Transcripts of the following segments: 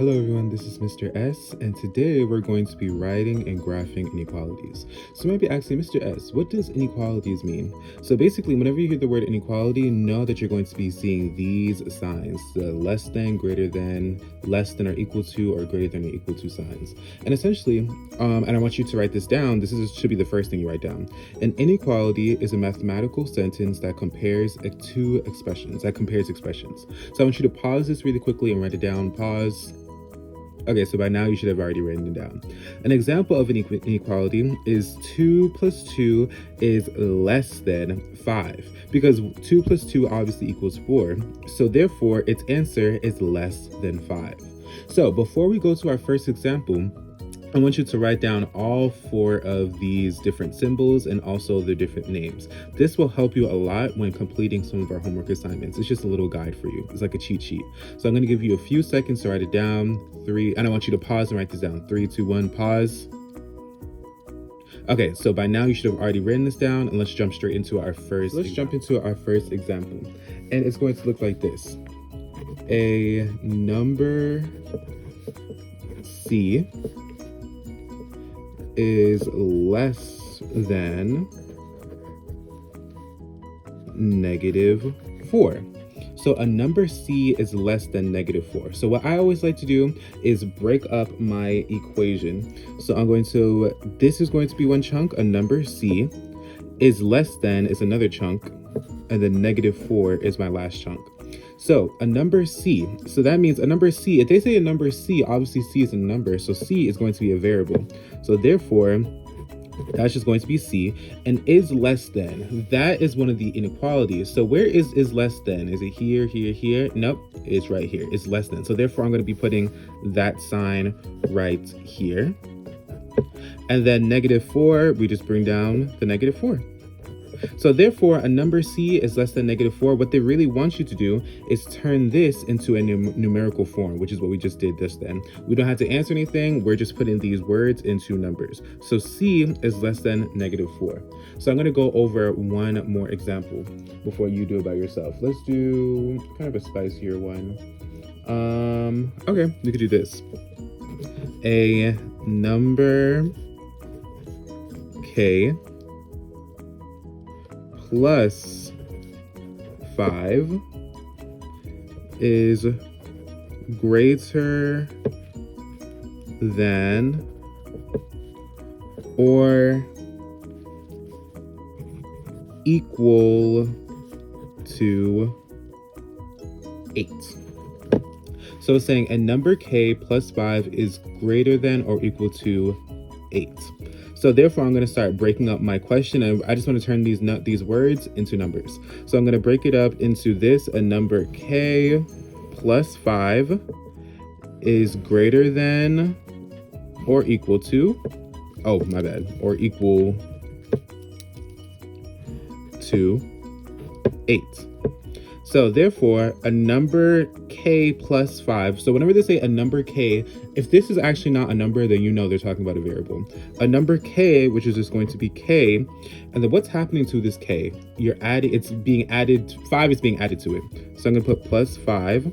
Hello everyone, this is Mr. S, and today we're going to be writing and graphing inequalities. So you might be asking, Mr. S, what does inequalities mean? So basically, whenever you hear the word inequality, know that you're going to be seeing these signs, the less than, greater than, less than or equal to, or greater than or equal to signs. And essentially, and I want you to write this down, should be the first thing you write down. An inequality is a mathematical sentence that compares expressions. So I want you to pause this really quickly and write it down. Pause. Okay, so by now you should have already written it down. An example of an inequality is 2 plus 2 is less than 5, because 2 plus 2 obviously equals 4. So therefore, its answer is less than 5. So before we go to our first example, I want you to write down all 4 of these different symbols and also their different names. This will help you a lot when completing some of our homework assignments. It's just a little guide for you. It's like a cheat sheet. So I'm going to give you a few seconds to write it down. And I want you to pause and write this down. 3, 2, 1, pause. Okay, so by now you should have already written this down, and let's jump straight into our first. Let's jump into our first example, and it's going to look like this. A number C is less than -4. So a number C is less than -4. So what I always like to do is break up my equation. So this is going to be one chunk. A number C is less than is another chunk, and then -4 is my last chunk. So a number C, so that means a number C, if they say a number C, obviously C is a number, so C is going to be a variable. So therefore, that's just going to be C, and is less than, that is one of the inequalities. So where is less than? Is it here, here, here? Nope, it's right here, it's less than. So therefore, I'm gonna be putting that sign right here. And then -4, we just bring down the -4. So therefore, a number C is less than -4. What they really want you to do is turn this into a numerical form, which is what we just did just then. We don't have to answer anything. We're just putting these words into numbers. So C is less than -4. So I'm going to go over one more example before you do it by yourself. Let's do kind of a spicier one. Okay, we could do this. A number K plus 5 is greater than or equal to 8. So it's saying a number K plus 5 is greater than or equal to 8. So therefore, I'm going to start breaking up my question, and I just want to turn these words into numbers. So I'm going to break it up into this. A number K plus 5 is greater than or equal to, or equal to 8. So therefore, a number K plus 5. So whenever they say a number K, if this is actually not a number, then you know they're talking about a variable. A number K, which is just going to be K, and then what's happening to this K? 5 is being added to it. So I'm gonna put plus 5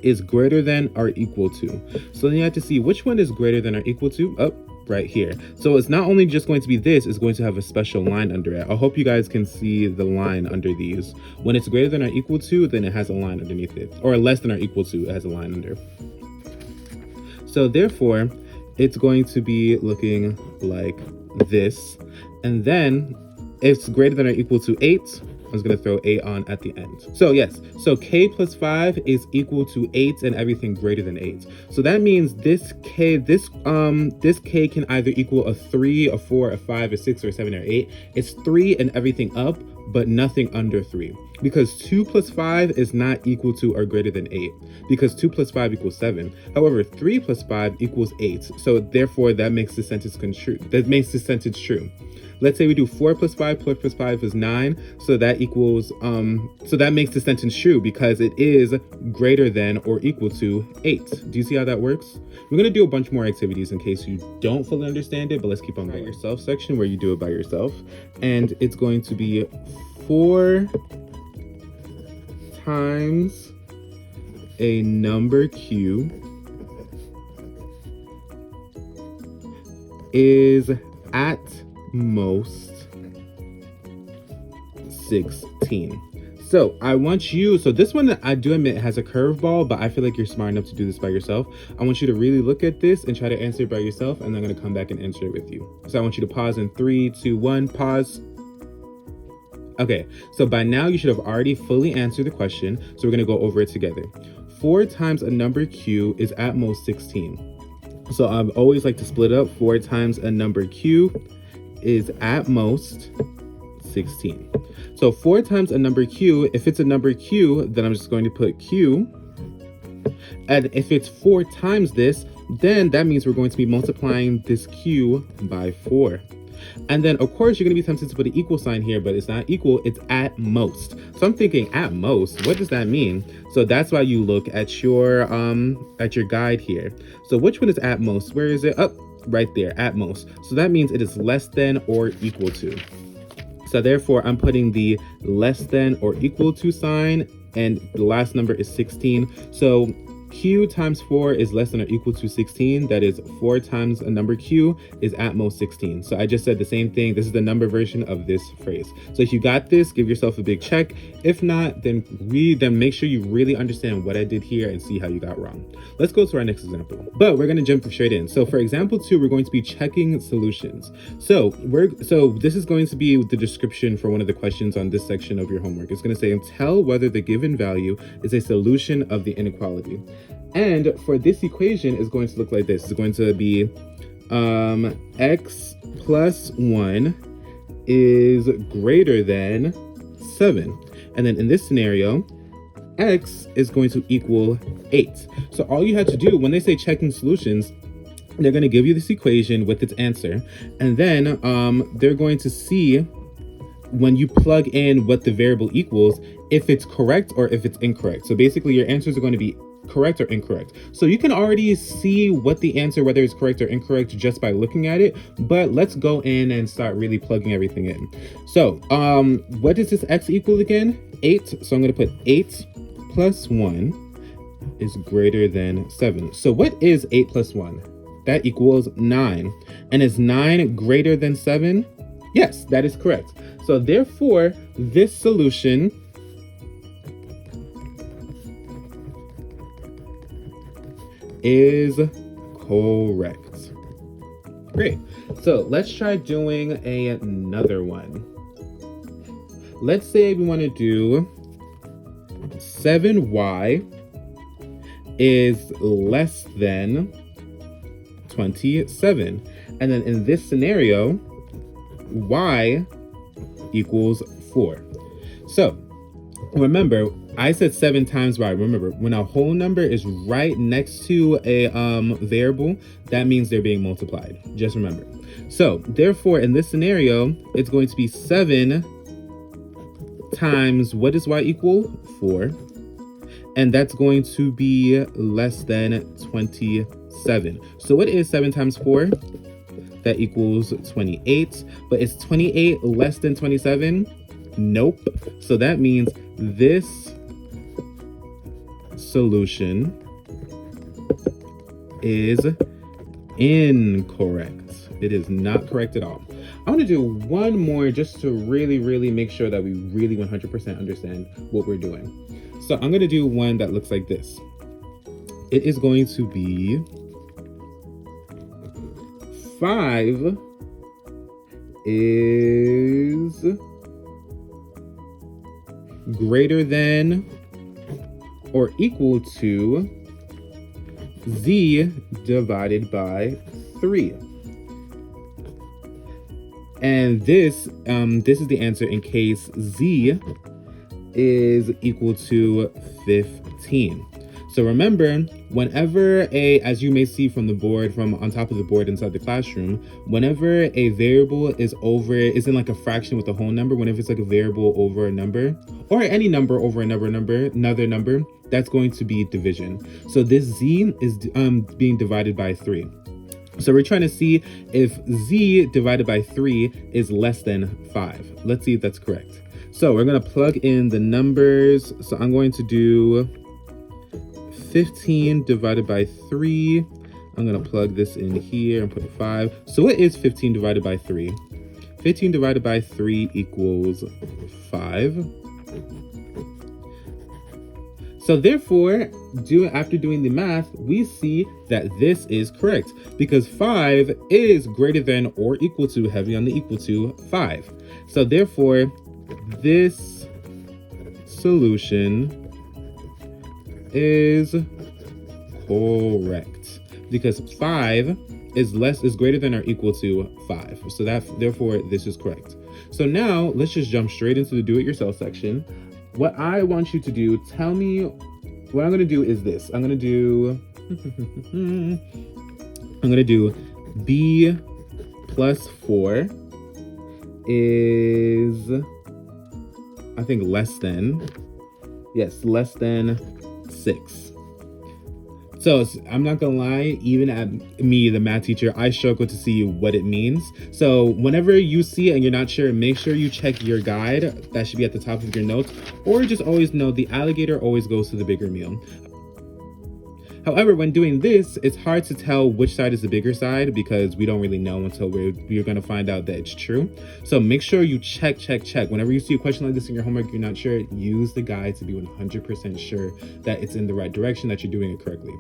is greater than or equal to. So then you have to see which one is greater than or equal to. Right here. So it's not only just going to be this, it's going to have a special line under it. I hope you guys can see the line under these. When it's greater than or equal to, then it has a line underneath it, or less than or equal to, it has a line under. So therefore, it's going to be looking like this. And then it's greater than or equal to 8. I was going to throw 8 on at the end. So yes, so K plus 5 is equal to 8 and everything greater than 8. So that means this K can either equal a 3, a 4, a 5, a 6, or a 7, or 8. It's 3 and everything up, but nothing under 3. Because 2 plus 5 is not equal to or greater than 8. Because 2 plus 5 equals 7. However, 3 plus 5 equals 8. So therefore, that makes the sentence true. Let's say we do 4 plus 5 is 9. So that equals, so that makes the sentence true because it is greater than or equal to 8. Do you see how that works? We're going to do a bunch more activities in case you don't fully understand it, but let's keep on going. Yourself section where you do it by yourself. And it's going to be 4 times a number Q is at most 16. So I want you, so this one I do admit has a curveball, but I feel like you're smart enough to do this by yourself. I want you to really look at this and try to answer it by yourself, and I'm gonna come back and answer it with you. So I want you to pause in 3, 2, 1, pause. Okay, so by now you should have already fully answered the question, so we're gonna go over it together. 4 times a number q is at most 16. So I always like to split up. 4 times a number q is at most 16. So 4 times a number q, if it's a number q, then I'm just going to put q. And if it's 4 times this, then that means we're going to be multiplying this q by 4. And then, of course, you're going to be tempted to put an equal sign here, but it's not equal. It's at most. So I'm thinking at most, what does that mean? So that's why you look at your guide here. So which one is at most? Where is it? Up right there, at most. So that means it is less than or equal to. So therefore, I'm putting the less than or equal to sign, and the last number is 16. So q times 4 is less than or equal to 16. That is 4 times a number q is at most 16. So I just said the same thing. This is the number version of this phrase. So if you got this, give yourself a big check. If not, then make sure you really understand what I did here and see how you got wrong. Let's go to our next example, but we're going to jump straight in. So for example 2, we're going to be checking solutions. So this is going to be the description for one of the questions on this section of your homework. It's going to say, tell whether the given value is a solution of the inequality. And for this equation is going to look like this. It's going to be x plus 1 is greater than 7. And then in this scenario, x is going to equal 8. So all you have to do when they say checking solutions, they're going to give you this equation with its answer. And then they're going to see when you plug in what the variable equals, if it's correct or if it's incorrect. So basically your answers are going to be correct or incorrect. So you can already see what the answer, whether it's correct or incorrect, just by looking at it. But let's go in and start really plugging everything in. So what does this x equal again? 8. So I'm going to put 8 plus 1 is greater than 7. So what is 8 plus 1? That equals 9. And is 9 greater than 7? Yes, that is correct. So therefore, this solution is correct. Great. So let's try doing another one. Let's say we want to do 7y is less than 27. And then in this scenario, y equals 4. So remember, I said 7 times y. Remember, when a whole number is right next to a variable, that means they're being multiplied. Just remember. So therefore, in this scenario, it's going to be 7 times, what does y equal? 4. And that's going to be less than 27. So what is 7 times 4? That equals 28. But is 28 less than 27? Nope. So that means this solution is incorrect. It is not correct at all. I want to do one more just to really make sure that we really 100% understand what we're doing. So I'm going to do one that looks like this. It is going to be 5 is greater than or equal to z divided by 3. And this is the answer in case z is equal to 15. So remember, whenever as you may see from the board, from on top of the board inside the classroom, whenever a variable is in like a fraction with a whole number, whenever it's like a variable over a number, or any number over another number, that's going to be division. So this z is being divided by 3. So we're trying to see if z divided by 3 is less than 5. Let's see if that's correct. So we're going to plug in the numbers. So I'm going to do 15 divided by 3. I'm gonna plug this in here and put a 5. So what is 15 divided by 3? 15 divided by 3 equals 5. So therefore, after doing the math, we see that this is correct because 5 is greater than or equal to, heavy on the equal to, 5. So therefore, this solution is correct because 5 is greater than or equal to 5. So therefore this is correct. So now let's just jump straight into the do-it-yourself section. What I want you to do, tell me, what I'm going to do is this. I'm going to do b plus 4 is, I think, less than 6. So I'm not gonna lie, even at me, the math teacher, I struggle to see what it means. So whenever you see it and you're not sure, make sure you check your guide. That should be at the top of your notes, or just always know the alligator always goes to the bigger meal. However, when doing this, it's hard to tell which side is the bigger side because we don't really know until we're going to find out that it's true. So make sure you check. Whenever you see a question like this in your homework, you're not sure, use the guide to be 100% sure that it's in the right direction, that you're doing it correctly.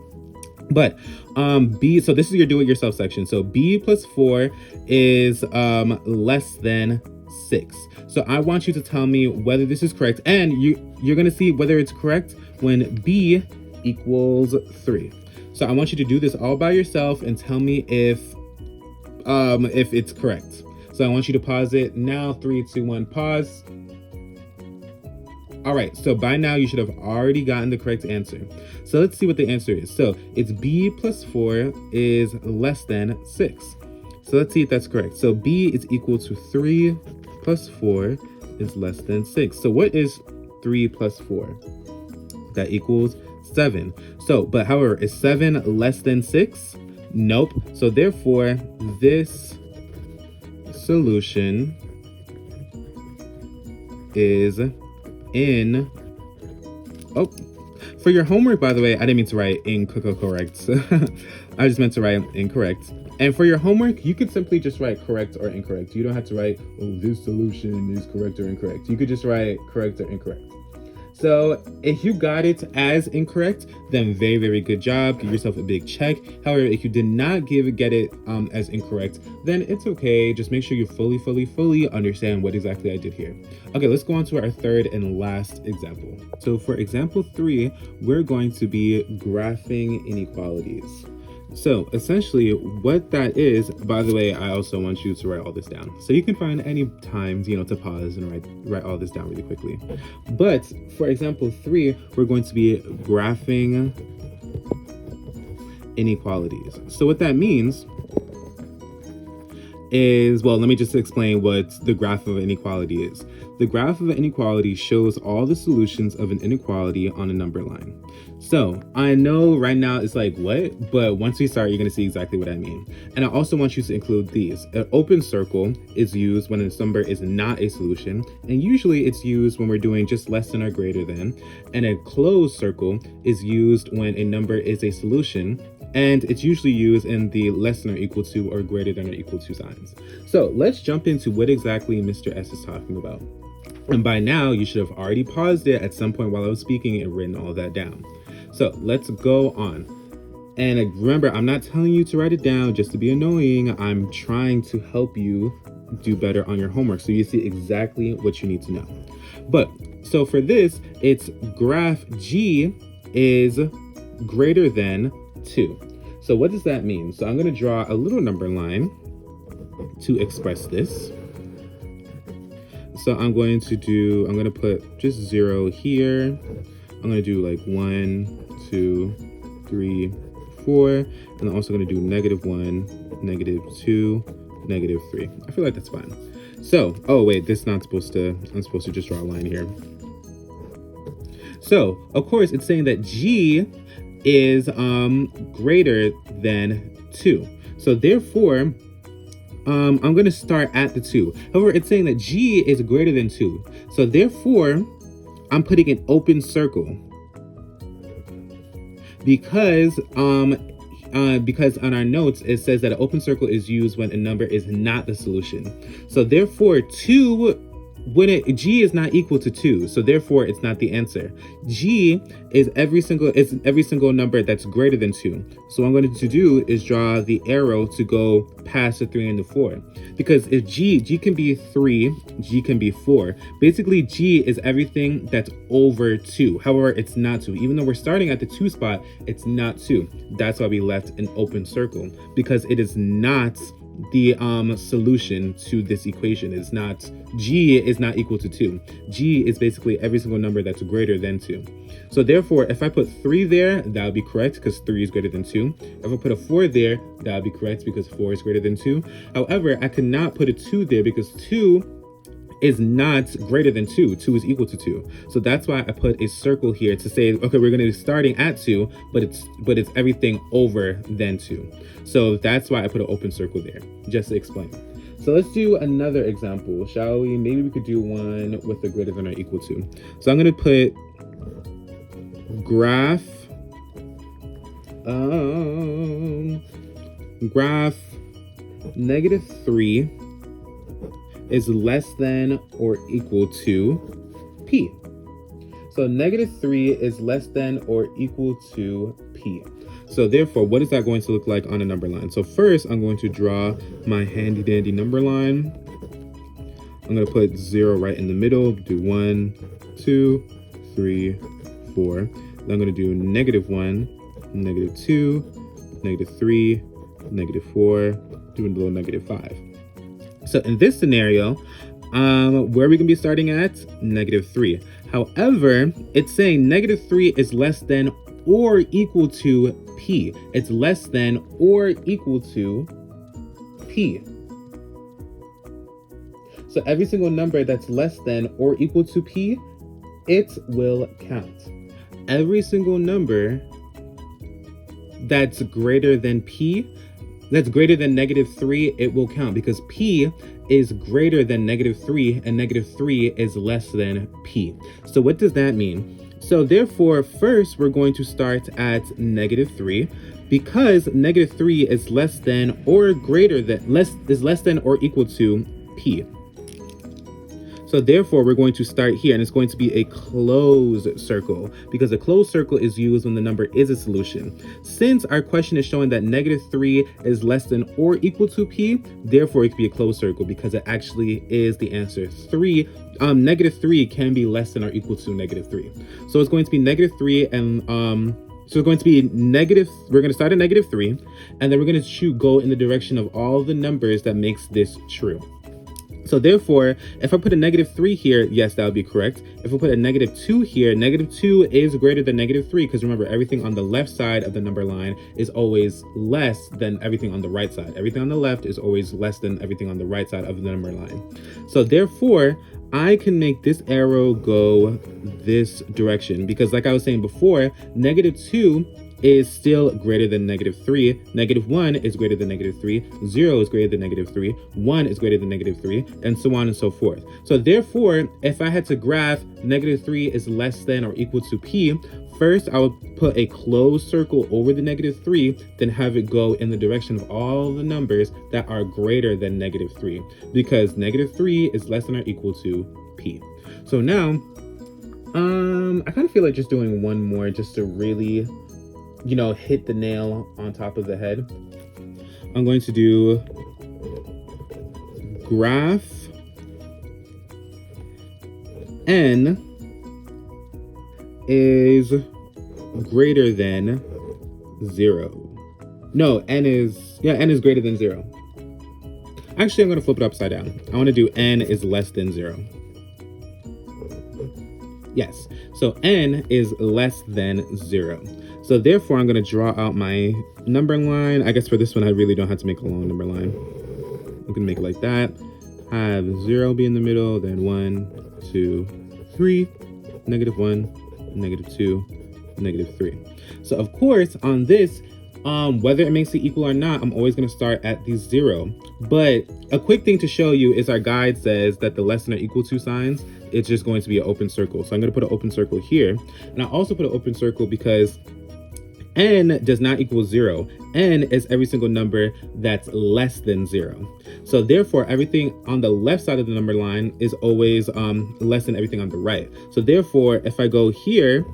But so this is your do-it-yourself section. So b plus 4 is less than 6. So I want you to tell me whether this is correct, and you're going to see whether it's correct when b equals 3. So I want you to do this all by yourself and tell me if it's correct. So I want you to pause it now. 3, 2, 1, pause. All right, so by now you should have already gotten the correct answer. So let's see what the answer is. So it's b plus 4 is less than 6. So let's see if that's correct. So b is equal to 3 plus 4 is less than 6. So what is 3 plus 4? That equals 7. So, but however, is 7 less than 6? Nope. So therefore, this solution is in, for your homework, by the way, I didn't mean to write incorrect. I just meant to write incorrect. And for your homework, you could simply just write correct or incorrect. You don't have to write, oh, this solution is correct or incorrect. You could just write correct or incorrect. So if you got it as incorrect, then very, very good job. Give yourself a big check. However, if you did not get it as incorrect, then it's okay. Just make sure you fully understand what exactly I did here. Okay, let's go on to our third and last example. So for example 3, we're going to be graphing inequalities. So essentially what that is, by the way, I also want you to write all this down. So you can find any times, to pause and write all this down really quickly. But for example 3, we're going to be graphing inequalities. So what that means is, well, let me just explain what the graph of an inequality is. The graph of an inequality shows all the solutions of an inequality on a number line. So I know right now it's like, what? But once we start, you're going to see exactly what I mean. And I also want you to include these. An open circle is used when a number is not a solution. And usually it's used when we're doing just less than or greater than. And a closed circle is used when a number is a solution. And it's usually used in the less than or equal to or greater than or equal to signs. So let's jump into what exactly Mr. S is talking about. And by now, you should have already paused it at some point while I was speaking and written all that down. So let's go on. And remember, I'm not telling you to write it down just to be annoying. I'm trying to help you do better on your homework so you see exactly what you need to know. But so for this, it's graph G is greater than 2. So what does that mean? So I'm going to draw a little number line to express this. So I'm going to put just 0 here. I'm going to do like 1, 2, 3, 4. And I'm also going to do -1, -2, -3. I feel like that's fine. So, oh wait, this is not supposed to, I'm supposed to just draw a line here. So, of course, it's saying that G is greater than 2. So therefore, I'm going to start at the 2. However, it's saying that G is greater than 2. So therefore, I'm putting an open circle because because on our notes, it says that an open circle is used when a number is not the solution. So therefore, 2, G is not equal to 2, so therefore it's not the answer. G is every single number that's greater than 2. So what I'm going to do is draw the arrow to go past the 3 and the 4. Because if G can be 3, G can be 4. Basically, G is everything that's over 2. However, it's not 2. Even though we're starting at the 2 spot, it's not 2. That's why we left an open circle, because it is not the solution to this equation. Is not, G is not equal to 2. G is basically every single number that's greater than 2. So therefore, if I put 3 there, that would be correct because 3 is greater than 2. If I put a 4 there, that would be correct because 4 is greater than 2. However, I could not put a 2 there because 2 is not greater than 2. 2 is equal to 2. So that's why I put a circle here to say, okay, we're going to be starting at 2, but it's everything over than 2. So that's why I put an open circle there, just to explain. So let's do another example, shall we? Maybe we could do one with a greater than or equal to. So I'm going to put graph -3 is less than or equal to P. So -3 is less than or equal to P. So therefore, what is that going to look like on a number line? So first, I'm going to draw my handy dandy number line. I'm going to put 0 right in the middle, do 1, 2, 3, 4. Then I'm going to do -1, -2, -3, -4, doing a little -5. So in this scenario, where are we going to be starting at? -3. However, it's saying -3 is less than or equal to P. It's less than or equal to P. So every single number that's less than or equal to P, it will count. Every single number that's greater than P, that's greater than -3, it will count because P is greater than -3 and -3 is less than P. So what does that mean? So therefore, first we're going to start at -3 because -3 is less than or greater than, less than or equal to P. So therefore, we're going to start here, and it's going to be a closed circle because a closed circle is used when the number is a solution. Since our question is showing that -3 is less than or equal to P, therefore it could be a closed circle because it actually is the answer. -3 can be less than or equal to -3. So it's going to be -3 and so it's going to be we're going to start at -3, and then we're going to go in the direction of all the numbers that makes this true. So therefore, if I put a -3 here, yes, that would be correct. If I put a -2 here, -2 is greater than -3 because remember, everything on the left side of the number line is always less than everything on the right side. Everything on the left is always less than everything on the right side of the number line. So therefore, I can make this arrow go this direction because like I was saying before, -2 is still greater than -3, -1 is greater than -3, 0 is greater than -3, 1 is greater than -3, and so on and so forth. So therefore, if I had to graph -3 is less than or equal to P, first I would put a closed circle over the -3, then have it go in the direction of all the numbers that are greater than -3, because -3 is less than or equal to P. So now, I kind of feel like just doing one more just to really, hit the nail on top of the head. I'm going to do graph n is greater than 0. No, n is greater than 0. Actually, I'm going to flip it upside down. I want to do n is less than 0. Yes, so n is less than 0. So therefore, I'm going to draw out my number line. I guess for this one, I really don't have to make a long number line. I'm going to make it like that. Have 0 be in the middle, then 1, 2, 3, -1, -2, -3. So of course, on this, whether it makes it equal or not, I'm always going to start at the 0. But a quick thing to show you is our guide says that the less than or equal to signs, it's just going to be an open circle. So I'm going to put an open circle here. And I also put an open circle because n does not equal 0. N is every single number that's less than 0. So therefore, everything on the left side of the number line is always less than everything on the right. So therefore, if I go here,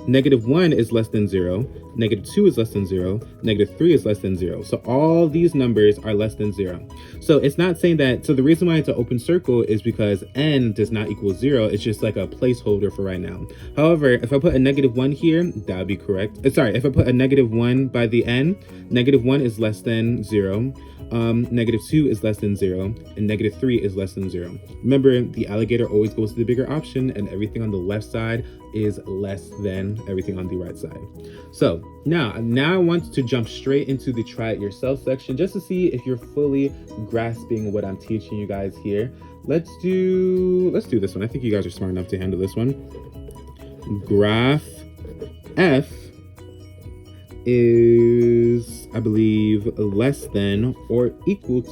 -1 is less than 0, -2 is less than 0, -3 is less than 0. So all these numbers are less than 0. So it's not saying that, so the reason why it's an open circle is because n does not equal 0. It's just like a placeholder for right now. However, if I put a -1 here, that would be correct. Sorry, if I put a -1 by the n, -1 is less than 0. -2 is less than 0, and -3 is less than 0. Remember, the alligator always goes to the bigger option, and everything on the left side is less than everything on the right side. So now I want to jump straight into the try it yourself section just to see if you're fully grasping what I'm teaching you guys here. Let's do this one. I think you guys are smart enough to handle this one. Graph f is, I believe, less than or equal to,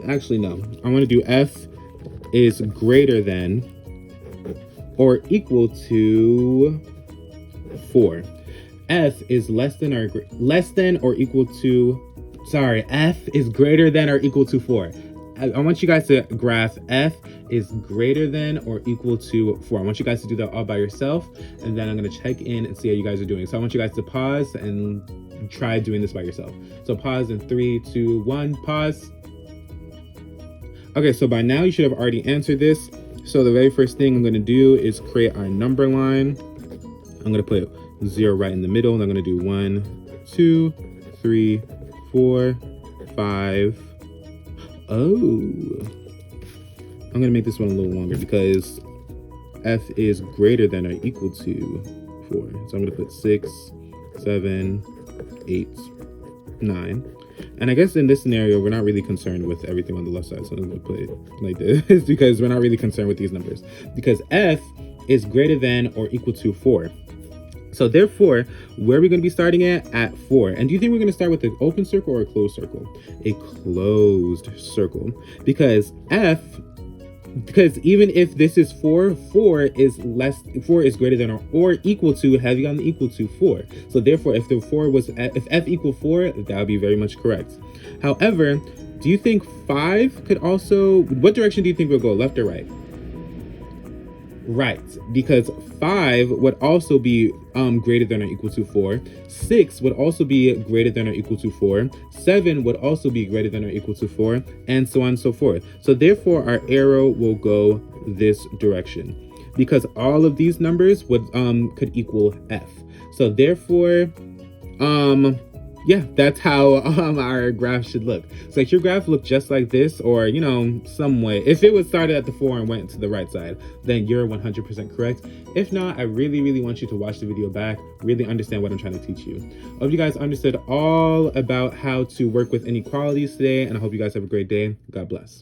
actually no, I want to do f is greater than or equal to 4. F is less than or equal to, sorry, f is greater than or equal to 4. I want you guys to graph f is greater than or equal to 4. I want you guys to do that all by yourself, and then I'm going to check in and see how you guys are doing. So I want you guys to pause and try doing this by yourself. So pause in 3, 2, 1, pause. Okay, so by now you should have already answered this. So the very first thing I'm going to do is create our number line. I'm going to put 0 right in the middle, and I'm going to do 1, 2, 3, 4, 5. Oh, I'm going to make this one a little longer because f is greater than or equal to 4. So I'm going to put 6, 7, 8, 9. And I guess in this scenario, we're not really concerned with everything on the left side. So I'm going to put it like this because we're not really concerned with these numbers. Because f is greater than or equal to 4. So therefore, where are we going to be starting at 4? And do you think we're going to start with an open circle or a closed circle? A closed circle. Because even if this is 4, 4 is greater than or equal to, have you gotten the equal to 4? So therefore, if if f equal 4, that would be very much correct. However, do you think 5 could also, what direction do you think we'll go, left or right? Right, because 5 would also be greater than or equal to 4. 6 would also be greater than or equal to 4. 7 would also be greater than or equal to 4, and so on and so forth. So therefore, our arrow will go this direction because all of these numbers would could equal f. So therefore, yeah, that's how our graph should look. So if your graph looked just like this, or, you know, some way, if it was started at the 4 and went to the right side, then you're 100% correct. If not, I really, really want you to watch the video back, really understand what I'm trying to teach you. I hope you guys understood all about how to work with inequalities today, and I hope you guys have a great day. God bless.